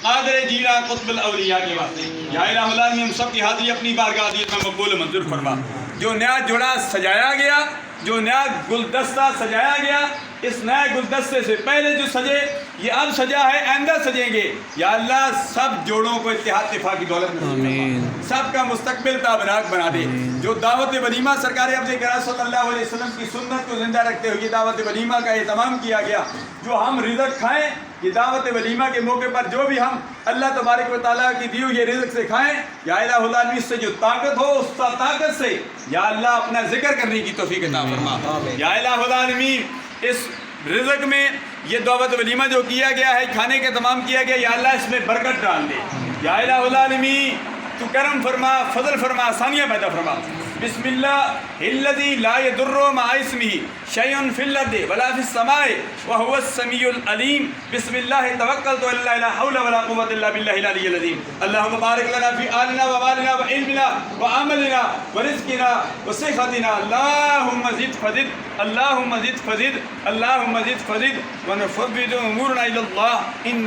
قادر جیلا قطب الاولیاء کے واسطے یا الہ العالمین ہم سب کی حاضری اپنی بارگاہ عزیز میں مقبول و منظور فرما. جو نیا جوڑا سجایا گیا، جو نیا گلدستہ سجایا گیا، اس نئے گلدستے سے پہلے جو سجے یہ اب سجا ہے، آئندہ سجیں گے. یا اللہ سب جوڑوں کو اتحاد اتفاق کی دولت میں سب کا مستقبل تابناک بنا دے. جو دعوت ولیمہ سرکار عبد کرام صلی اللہ علیہ وسلم کی سنت کو زندہ رکھتے ہوئے دعوت ولیمہ کا اہتمام کیا گیا، جو ہم رزق کھائیں یہ دعوت ولیمہ کے موقع پر جو بھی ہم اللہ تبارک و تعالیٰ کی دی ہوئی رزق سے کھائیں، یا الہ العالمین سے جو طاقت ہو اس طاقت سے یا اللہ اپنا ذکر کرنے کی توفیق عطا فرما. یا الہ العالمین اس رزق میں یہ دعوت ولیمہ جو کیا گیا ہے، کھانے کا تمام کیا گیا، یا اللہ اس میں برکت ڈال دے. یا الہ العالمین تو کرم فرما، فضل فرما، آسانیاں پیدا فرما. بسم اللہ الذی لا یضر مع اسمہ شیء فی الارض ولا فی السماء وهو السمیع العلیم. بسم اللہ توکلت علی اللہ لا حول ولا قوة الا باللہ العلی العظیم. اللہم بارک لنا فی آلنا ومالنا وعلمنا وعملنا ورزقنا وصحتنا. اللہم زد فزد، اللہم زد فزد، اللہم زد فزد، ونفوض امورنا الی اللہ. ان